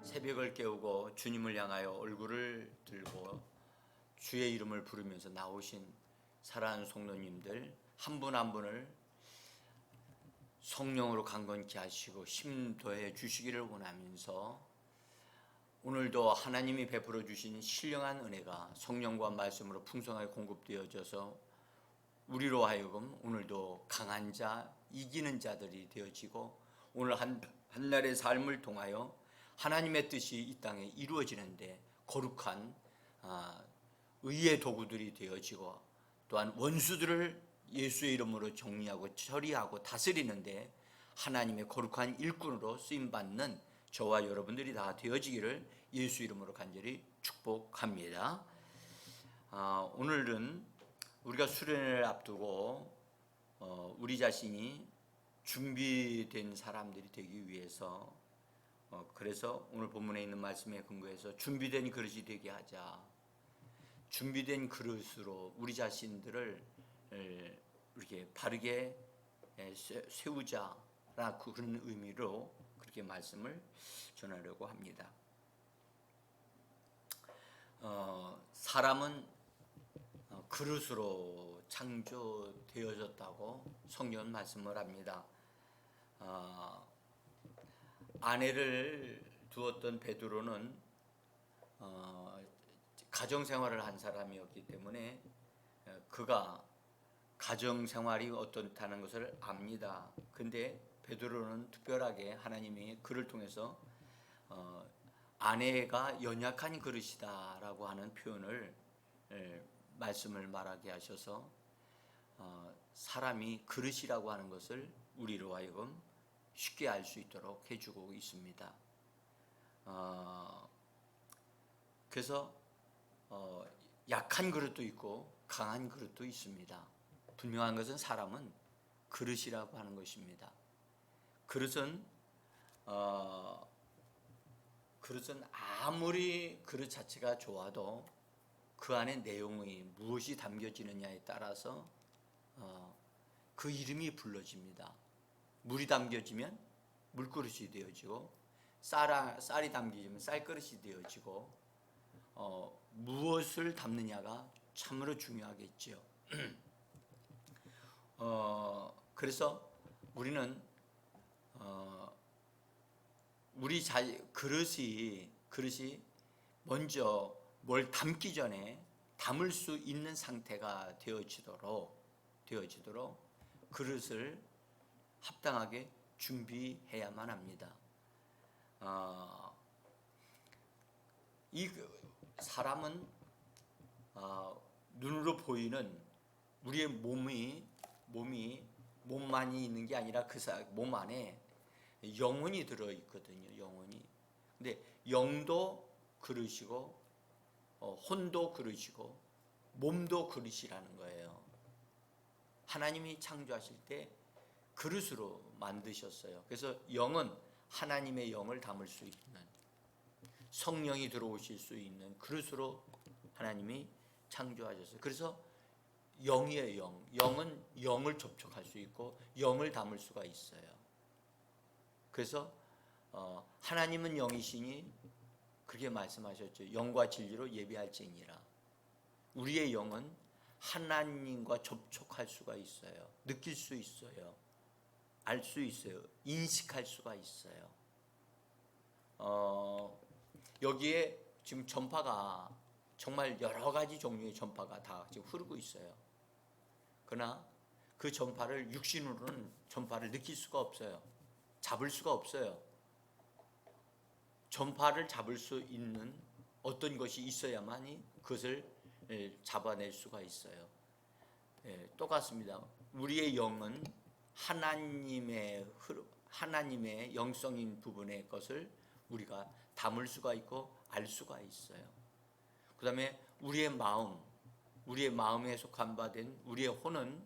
새벽을 깨우고 주님을 향하여 얼굴을 들고 주의 이름을 부르면서 나오신 사랑하는 성도님들 한 분 한 분을 성령으로 강건케 하시고 힘 더해 주시기를 원하면서 오늘도 하나님이 베풀어 주신 신령한 은혜가 성령과 말씀으로 풍성하게 공급되어져서 우리로 하여금 오늘도 강한 자, 이기는 자들이 되어지고 오늘 한 날의 삶을 통하여 하나님의 뜻이 이 땅에 이루어지는데 거룩한 의의 도구들이 되어지고 또한 원수들을 예수의 이름으로 정리하고 처리하고 다스리는데 하나님의 거룩한 일꾼으로 쓰임받는 저와 여러분들이 다 되어지기를 예수 이름으로 간절히 축복합니다. 오늘은 우리가 수련회를 앞두고 우리 자신이 준비된 사람들이 되기 위해서 그래서 오늘 본문에 있는 말씀에 근거해서 준비된 그릇이 되게 하자. 준비된 그릇으로 우리 자신들을 이렇게 바르게 세우자라 그런 의미로 그렇게 말씀을 전하려고 합니다. 사람은 그릇으로 창조되어졌다고 성경은 말씀을 합니다. 아내를 두었던 베드로는 가정생활을 한 사람이었기 때문에 그가 가정생활이 어떻다는 것을 압니다. 근데 베드로는 특별하게 하나님이 그를 통해서 아내가 연약한 그릇이다 라고 하는 표현을 말씀을 말하게 하셔서 사람이 그릇이라고 하는 것을 우리로 하여금 쉽게 알 수 있도록 해주고 있습니다. 그래서 약한 그릇도 있고 강한 그릇도 있습니다. 분명한 것은 사람은 그릇이라고 하는 것입니다. 그릇은 아무리 그릇 자체가 좋아도 그 안에 내용이 무엇이 담겨지느냐에 따라서 그 이름이 불러집니다. 물이 담겨지면 물그릇이 되어지고 쌀이 담겨지면 쌀그릇이 되어지고 무엇을 담느냐가 참으로 중요하겠죠. 그래서 우리는 우리 그릇이 먼저 뭘 담기 전에 담을 수 있는 상태가 되어지도록 그릇을 합당하게 준비해야만 합니다. 이 사람은 눈으로 보이는 우리의 몸만이 있는 게 아니라 그 몸 안에 영혼이 들어 있거든요. 영혼이. 근데 영도 그릇이고 혼도 그릇이고 몸도 그릇이라는 거예요. 하나님이 창조하실 때 그릇으로 만드셨어요. 그래서 영은 하나님의 영을 담을 수 있는 성령이 들어오실 수 있는 그릇으로 하나님이 창조하셨어요. 그래서 영이에요. 영은 영을 접촉할 수 있고 영을 담을 수가 있어요. 그래서 하나님은 영이시니 그렇게 말씀하셨죠. 영과 진리로 예배할지니라. 우리의 영은 하나님과 접촉할 수가 있어요. 느낄 수 있어요. 알 수 있어요. 인식할 수가 있어요. 여기에 지금 전파가 정말 여러 가지 종류의 전파가 다 지금 흐르고 있어요. 그러나 그 전파를 육신으로는 전파를 느낄 수가 없어요. 잡을 수가 없어요. 전파를 잡을 수 있는 어떤 것이 있어야만이 그것을 잡아낼 수가 있어요. 똑같습니다. 우리의 영은 하나님의 영성인 부분의 것을 우리가 담을 수가 있고 알 수가 있어요. 그 다음에 우리의 마음에 속한 바 된 우리의 혼은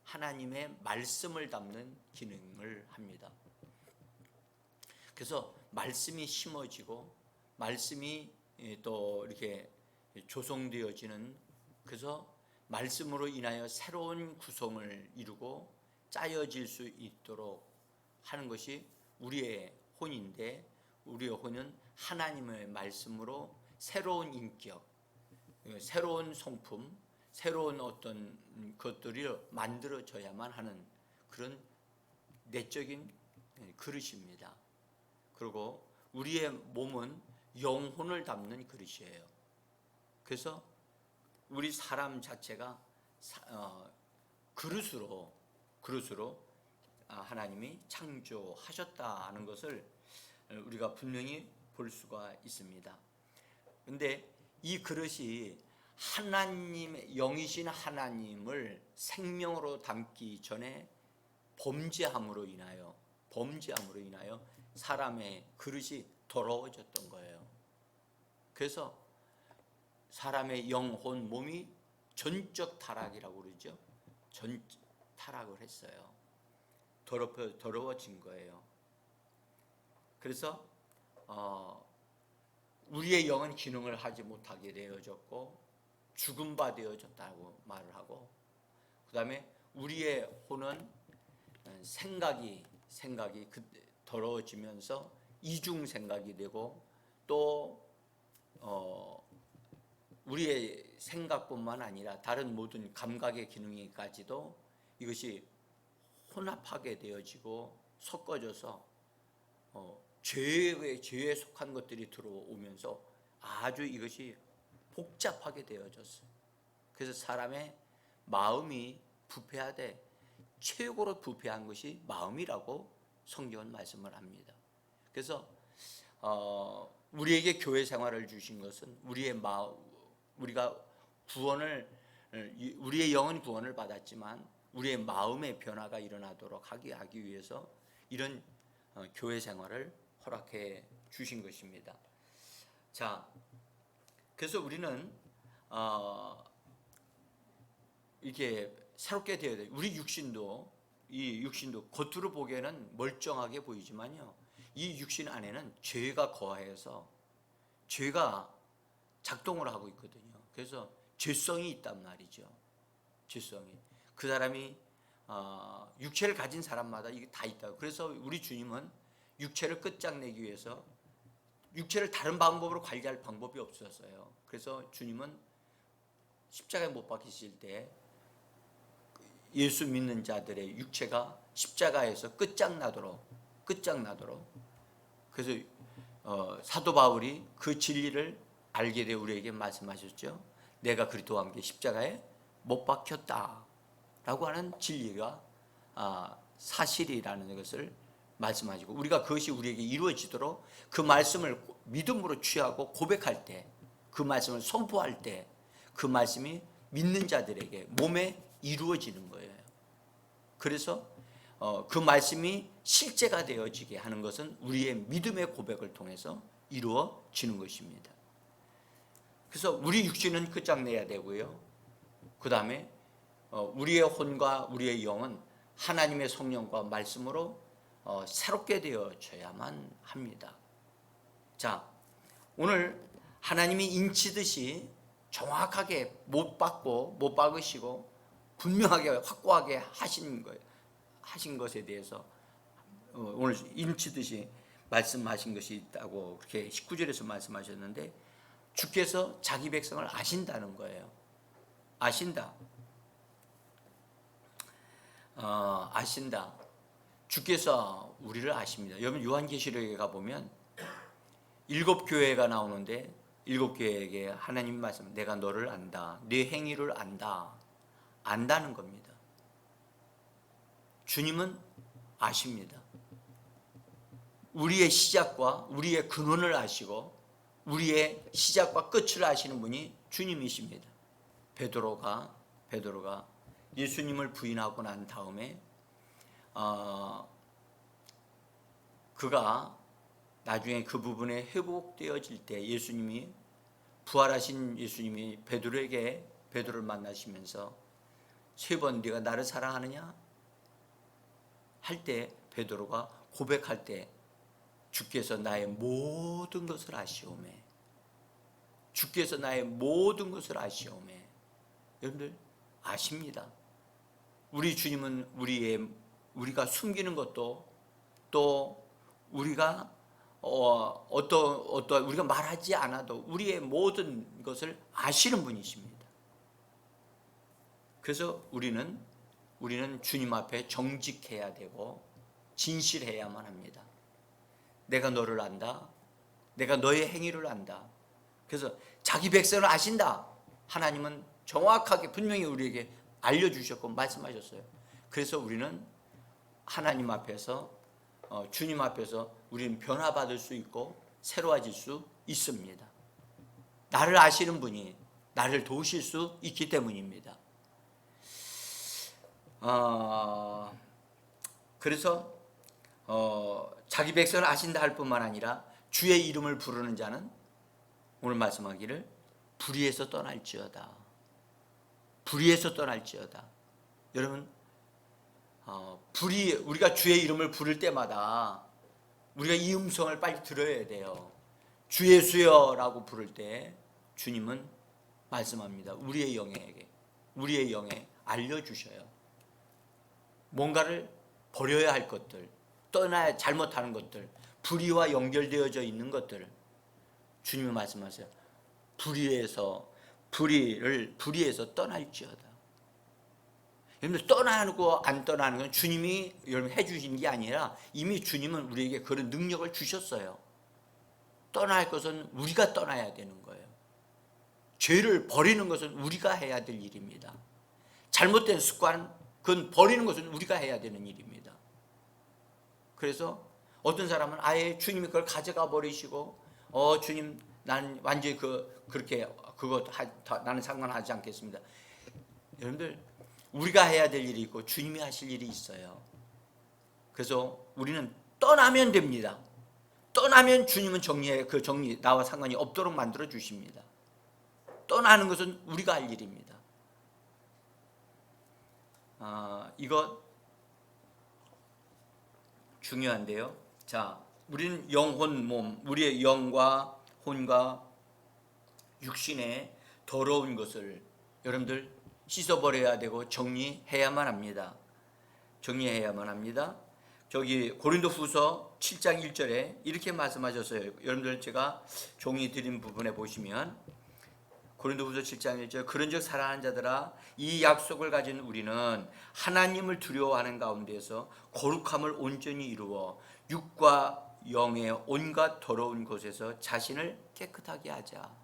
하나님의 말씀을 담는 기능을 합니다. 그래서 말씀이 심어지고 말씀이 또 이렇게 조성되어지는, 그래서 말씀으로 인하여 새로운 구성을 이루고 짜여질 수 있도록 하는 것이 우리의 혼인데, 우리의 혼은 하나님의 말씀으로 새로운 인격, 새로운 성품, 새로운 어떤 것들이 만들어져야만 하는 그런 내적인 그릇입니다. 그리고 우리의 몸은 영혼을 담는 그릇이에요. 그래서 우리 사람 자체가 그릇으로 하나님이 창조하셨다는 것을 우리가 분명히 볼 수가 있습니다. 그런데 이 그릇이 하나님의 영이신 하나님을 생명으로 담기 전에 범죄함으로 인하여 사람의 그릇이 더러워졌던 거예요. 그래서 사람의 영혼, 몸이 전적 타락이라고 그러죠. 타락을 했어요. 더러워진 거예요. 그래서 우리의 영은 기능을 하지 못하게 되어졌고 죽음바 되어졌다고 말을 하고, 그 다음에 우리의 혼은 생각이 더러워지면서 이중 생각이 되고, 또 우리의 생각뿐만 아니라 다른 모든 감각의 기능까지도 이것이 혼합하게 되어지고 섞어져서 죄에 속한 것들이 들어오면서 아주 이것이 복잡하게 되어졌어요. 그래서 사람의 마음이 부패하되 최고로 부패한 것이 마음이라고 성경은 말씀을 합니다. 그래서 우리에게 교회 생활을 주신 것은 우리가 우리의 영은 구원을 받았지만 우리의 마음의 변화가 일어나도록 하기 위해서 이런 교회 생활을 허락해 주신 것입니다. 자, 그래서 우리는 이게 새롭게 되어야 돼요. 우리 육신도 겉으로 보기에는 멀쩡하게 보이지만요, 이 육신 안에는 죄가 거하여서 죄가 작동을 하고 있거든요. 그래서 죄성이 있단 말이죠. 죄성이. 그 사람이 육체를 가진 사람마다 이게 다 있다고. 그래서 우리 주님은 육체를 끝장내기 위해서 육체를 다른 방법으로 관리할 방법이 없었어요. 그래서 주님은 십자가에 못 박히실 때 예수 믿는 자들의 육체가 십자가에서 끝장나도록. 그래서 사도 바울이 그 진리를 알게 돼 우리에게 말씀하셨죠. 내가 그리스도와 함께 십자가에 못 박혔다라고 하는 진리가 사실이라는 것을 말씀하시고, 우리가 그것이 우리에게 이루어지도록 그 말씀을 믿음으로 취하고 고백할 때, 그 말씀을 선포할 때 그 말씀이 믿는 자들에게 몸에 이루어지는 거예요. 그래서 그 말씀이 실제가 되어지게 하는 것은 우리의 믿음의 고백을 통해서 이루어지는 것입니다. 그래서 우리 육신은 끝장내야 되고요, 그 다음에 우리의 혼과 우리의 영은 하나님의 성령과 말씀으로 새롭게 되어져야만 합니다. 자, 오늘 하나님이 인치듯이 정확하게 못 박으시고 분명하게 확고하게 하신 것에 대해서 오늘 인치듯이 말씀하신 것이 있다고 그렇게 19절에서 말씀하셨는데, 주께서 자기 백성을 아신다는 거예요. 아신다. 주께서 우리를 아십니다. 여러분 요한계시록에 가보면 7교회가 나오는데 7교회에게 하나님 말씀, 내가 너를 안다, 네 행위를 안다. 안다는 겁니다. 주님은 아십니다. 우리의 시작과 우리의 근원을 아시고 우리의 시작과 끝을 아시는 분이 주님이십니다. 베드로가 예수님을 부인하고 난 다음에 그가 나중에 그 부분에 회복되어질 때 부활하신 예수님이 베드로를 만나시면서 3번 네가 나를 사랑하느냐 할 때 베드로가 고백할 때 주께서 나의 모든 것을 아시오매. 주께서 나의 모든 것을 아시오매. 여러분들 아십니다. 우리 주님은 우리가 숨기는 것도 또 우리가 어떤 우리가 말하지 않아도 우리의 모든 것을 아시는 분이십니다. 그래서 우리는 주님 앞에 정직해야 되고 진실해야만 합니다. 내가 너를 안다. 내가 너의 행위를 안다. 그래서 자기 백성을 아신다. 하나님은 정확하게 분명히 우리에게 알려주셨고 말씀하셨어요. 그래서 우리는 하나님 앞에서 주님 앞에서 우리는 변화받을 수 있고 새로워질 수 있습니다. 나를 아시는 분이 나를 도우실 수 있기 때문입니다. 그래서 자기 백성을 아신다 할 뿐만 아니라 주의 이름을 부르는 자는 오늘 말씀하기를 불의에서 떠날지어다. 불의에서 떠날지어다. 여러분, 우리가 주의 이름을 부를 때마다 우리가 이 음성을 빨리 들어야 돼요. 주 예수여라고 부를 때 주님은 말씀합니다. 우리의 영에 알려주셔요. 뭔가를 버려야 할 것들, 떠나야 잘못하는 것들, 불의와 연결되어져 있는 것들을 주님이 말씀하세요. 불의에서 떠날지어다. 여러분, 떠나고 안 떠나는 건 주님이 여러분 해주신 게 아니라 이미 주님은 우리에게 그런 능력을 주셨어요. 떠날 것은 우리가 떠나야 되는 거예요. 죄를 버리는 것은 우리가 해야 될 일입니다. 잘못된 습관, 그건 버리는 것은 우리가 해야 되는 일입니다. 그래서 어떤 사람은 아예 주님이 그걸 가져가 버리시고 주님 난 완전히 나는 상관하지 않겠습니다. 여러분들, 우리가 해야 될 일이 있고 주님이 하실 일이 있어요. 그래서 우리는 떠나면 됩니다. 떠나면 주님은 정리 나와 상관이 없도록 만들어 주십니다. 떠나는 것은 우리가 할 일입니다. 이거 중요한데요. 자, 우리는 영혼 몸, 우리의 영과 혼과 육신의 더러운 것을 여러분들 씻어버려야 되고 정리해야만 합니다. 저기 고린도후서 7장 1절에 이렇게 말씀하셨어요. 여러분들 제가 종이 드린 부분에 보시면 고린도후서 7장 1절 그런즉 사랑하는 자들아 이 약속을 가진 우리는 하나님을 두려워하는 가운데서 거룩함을 온전히 이루어 육과 영의 온갖 더러운 곳에서 자신을 깨끗하게 하자.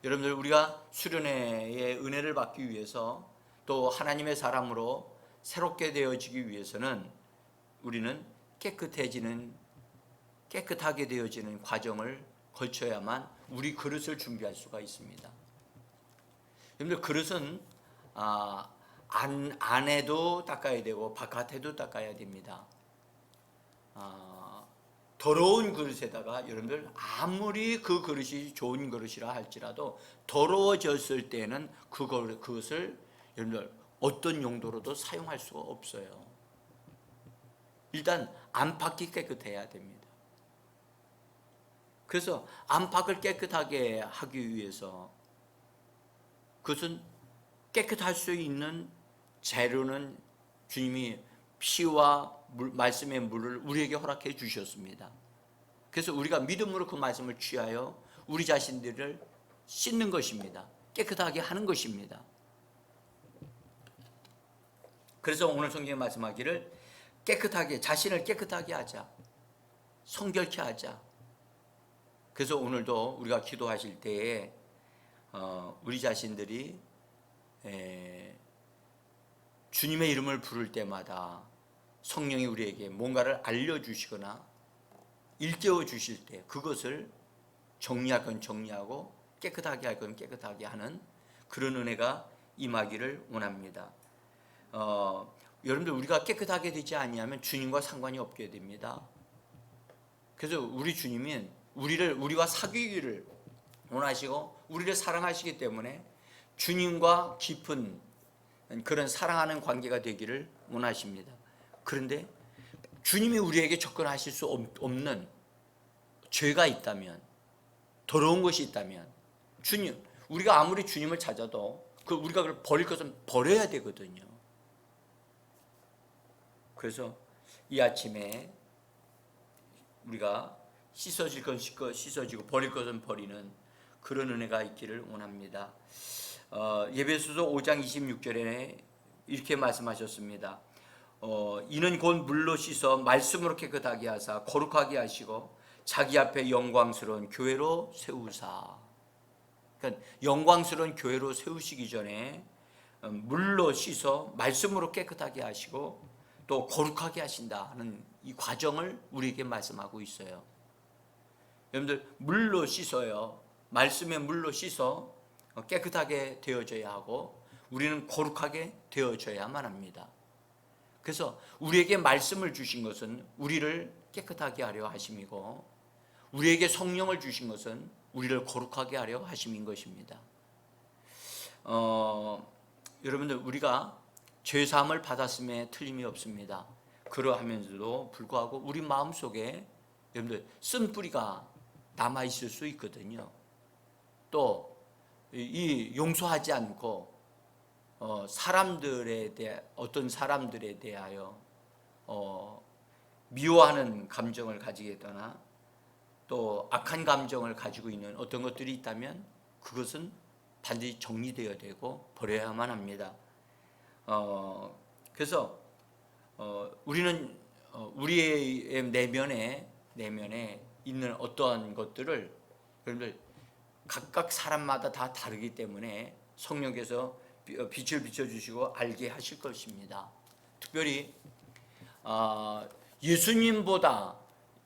여러분들, 우리가 수련회의 은혜를 받기 위해서 또 하나님의 사람으로 새롭게 되어지기 위해서는 우리는 깨끗하게 되어지는 과정을 거쳐야만 우리 그릇을 준비할 수가 있습니다. 여러분들, 그릇은 안에도 닦아야 되고 바깥에도 닦아야 됩니다. 더러운 그릇에다가 여러분들 아무리 그 그릇이 좋은 그릇이라 할지라도 더러워졌을 때는 그것을 여러분들 어떤 용도로도 사용할 수가 없어요. 일단 안팎이 깨끗해야 됩니다. 그래서 안팎을 깨끗하게 하기 위해서 그것은 깨끗할 수 있는 재료는 주님이 피와 말씀의 물을 우리에게 허락해 주셨습니다. 그래서 우리가 믿음으로 그 말씀을 취하여 우리 자신들을 씻는 것입니다. 깨끗하게 하는 것입니다. 그래서 오늘 성경에 말씀하기를 자신을 깨끗하게 하자. 성결케 하자. 그래서 오늘도 우리가 기도하실 때에 우리 자신들이 주님의 이름을 부를 때마다 성령이 우리에게 뭔가를 알려주시거나 일깨워 주실 때 그것을 정리할 건 정리하고 깨끗하게 할 건 깨끗하게 하는 그런 은혜가 임하기를 원합니다. 여러분들, 우리가 깨끗하게 되지 아니하면 주님과 상관이 없게 됩니다. 그래서 우리 주님은 우리와 사귀기를 원하시고 우리를 사랑하시기 때문에 주님과 깊은 그런 사랑하는 관계가 되기를 원하십니다. 그런데 주님이 우리에게 접근하실 수 없는 죄가 있다면, 더러운 것이 있다면 우리가 아무리 주님을 찾아도 우리가 그걸 버릴 것은 버려야 되거든요. 그래서 이 아침에 우리가 씻어질 건 씻어지고 버릴 것은 버리는 그런 은혜가 있기를 원합니다. 예배소서 5장 26절에 이렇게 말씀하셨습니다. 이는 곧 물로 씻어 말씀으로 깨끗하게 하사 거룩하게 하시고 자기 앞에 영광스러운 교회로 세우사. 그러니까 영광스러운 교회로 세우시기 전에 물로 씻어 말씀으로 깨끗하게 하시고 또 거룩하게 하신다 하는 이 과정을 우리에게 말씀하고 있어요. 여러분들, 물로 씻어요. 말씀의 물로 씻어 깨끗하게 되어져야 하고 우리는 거룩하게 되어져야만 합니다. 그래서 우리에게 말씀을 주신 것은 우리를 깨끗하게 하려 하심이고 우리에게 성령을 주신 것은 우리를 거룩하게 하려 하심인 것입니다. 여러분들, 우리가 죄사함을 받았음에 틀림이 없습니다. 그러하면서도 불구하고 우리 마음속에 여러분들 쓴뿌리가 남아있을 수 있거든요. 또 이 용서하지 않고 어떤 사람들에 대하여 미워하는 감정을 가지게 되거나 또 악한 감정을 가지고 있는 어떤 것들이 있다면 그것은 반드시 정리되어야 되고 버려야만 합니다. 그래서 우리는 우리의 내면에 있는 어떠한 것들을 여러분들 각각 사람마다 다 다르기 때문에 성령께서 빛을 비춰주시고 알게 하실 것입니다. 특별히 예수님보다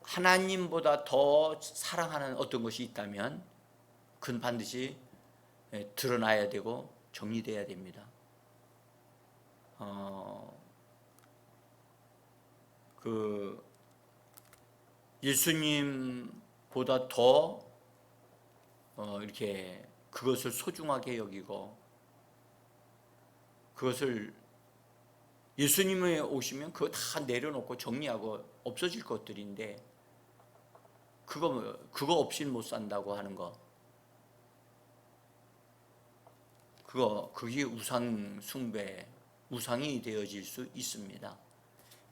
하나님보다 더 사랑하는 어떤 것이 있다면 그건 반드시 드러나야 되고 정리돼야 됩니다. 예수님보다 더 이렇게 그것을 소중하게 여기고 그것을 예수님이 오시면 그거 다 내려놓고 정리하고 없어질 것들인데 그거 없이는 못 산다고 하는 거, 그게 우상 숭배, 우상이 되어질 수 있습니다.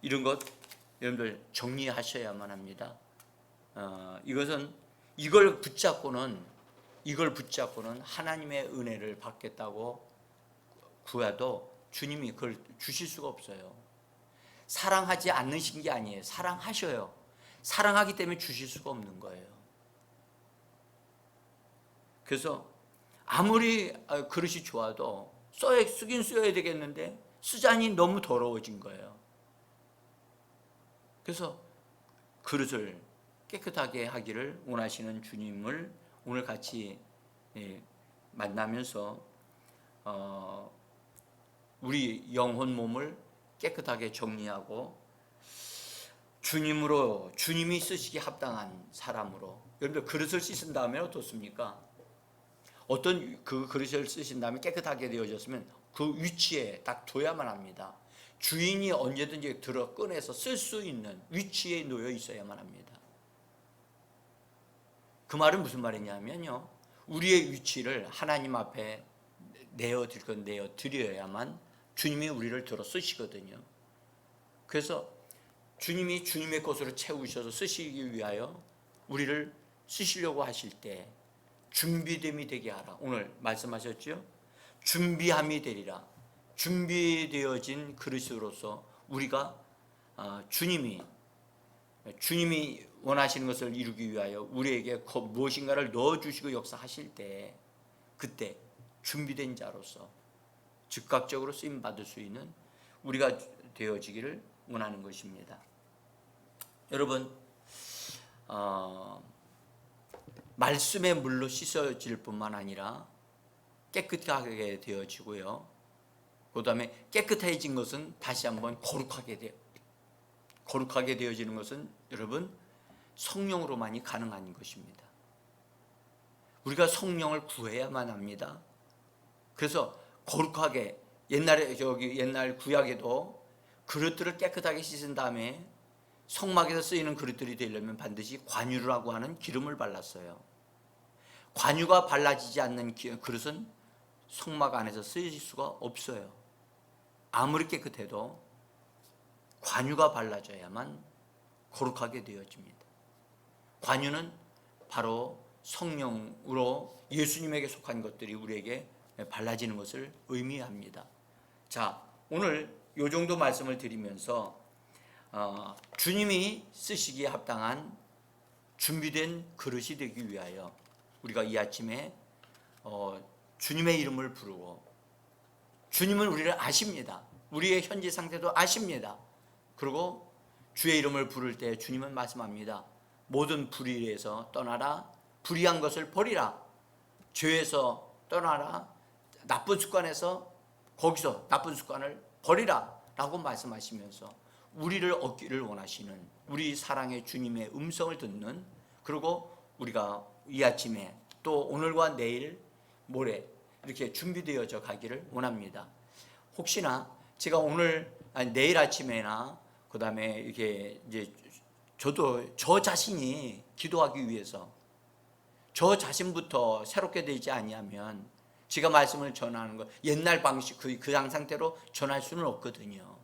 이런 것 여러분들 정리하셔야만 합니다. 이걸 붙잡고는 하나님의 은혜를 받겠다고 구해도 주님이 그걸 주실 수가 없어요. 사랑하지 않으신 게 아니에요. 사랑하셔요. 사랑하기 때문에 주실 수가 없는 거예요. 그래서 아무리 그릇이 좋아도 쓰긴 써야 되겠는데 쓰자니 너무 더러워진 거예요. 그래서 그릇을 깨끗하게 하기를 원하시는 주님을 오늘 같이 만나면서 우리 영혼 몸을 깨끗하게 정리하고 주님이 쓰시기 합당한 사람으로. 여러분들, 그릇을 씻은 다음에 어떻습니까? 어떤 그 그릇을 쓰신 다음에 깨끗하게 되어졌으면 그 위치에 딱 둬야만 합니다. 주인이 언제든지 꺼내서 쓸 수 있는 위치에 놓여 있어야만 합니다. 그 말은 무슨 말이냐면요, 우리의 위치를 하나님 앞에 내어드려야만 주님이 우리를 들어 쓰시거든요. 그래서 주님이 주님의 것으로 채우셔서 쓰시기 위하여 우리를 쓰시려고 하실 때 준비됨이 되게 하라. 오늘 말씀하셨죠? 준비함이 되리라. 준비되어진 그릇으로서 우리가 주님이 원하시는 것을 이루기 위하여 우리에게 무엇인가를 넣어주시고 역사하실 때 그때 준비된 자로서 즉각적으로 쓰임받을 수 있는 우리가 되어지기를 원하는 것입니다. 여러분, 말씀의 물로 씻어질 뿐만 아니라 깨끗하게 되어지고요. 그 다음에 깨끗해진 것은 다시 한번 거룩하게 되어지는 것은 여러분 성령으로만이 가능한 것입니다. 우리가 성령을 구해야만 합니다. 그래서 거룩하게 옛날 구약에도 그릇들을 깨끗하게 씻은 다음에 성막에서 쓰이는 그릇들이 되려면 반드시 관유라고 하는 기름을 발랐어요. 관유가 발라지지 않는 그릇은 성막 안에서 쓰일 수가 없어요. 아무리 깨끗해도 관유가 발라져야만 거룩하게 되어집니다. 관유는 바로 성령으로 예수님에게 속한 것들이 우리에게 발라지는 것을 의미합니다. 자, 오늘 요 정도 말씀을 드리면서 주님이 쓰시기에 합당한 준비된 그릇이 되기 위하여 우리가 이 아침에 주님의 이름을 부르고, 주님은 우리를 아십니다. 우리의 현재 상태도 아십니다. 그리고 주의 이름을 부를 때 주님은 말씀합니다. 모든 불의에서 떠나라. 불의한 것을 버리라. 죄에서 떠나라. 나쁜 습관에서 거기서 나쁜 습관을 버리라 라고 말씀하시면서 우리를 얻기를 원하시는, 우리 사랑의 주님의 음성을 듣는, 그리고 우리가 이 아침에 또 오늘과 내일 모레 이렇게 준비되어져 가기를 원합니다. 혹시나 제가 오늘 내일 아침에나 그 다음에 이렇게 이제 저도 저 자신이 기도하기 위해서 저 자신부터 새롭게 되지 아니하면 제가 말씀을 전하는 거 옛날 방식 그 상태로 전할 수는 없거든요.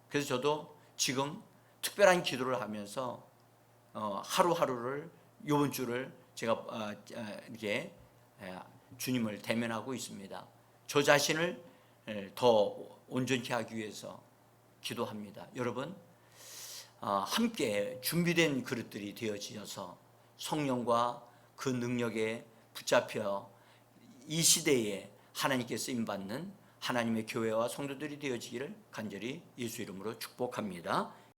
그래서 저도 지금 특별한 기도를 하면서 하루하루를 이번 주를 제가 이렇게 주님을 대면하고 있습니다. 저 자신을 더 온전히 하기 위해서 기도합니다. 여러분, 함께 준비된 그릇들이 되어지어서 성령과 그 능력에 붙잡혀 이 시대에 하나님께 쓰임받는 하나님의 교회와 성도들이 되어지기를 간절히 예수 이름으로 축복합니다.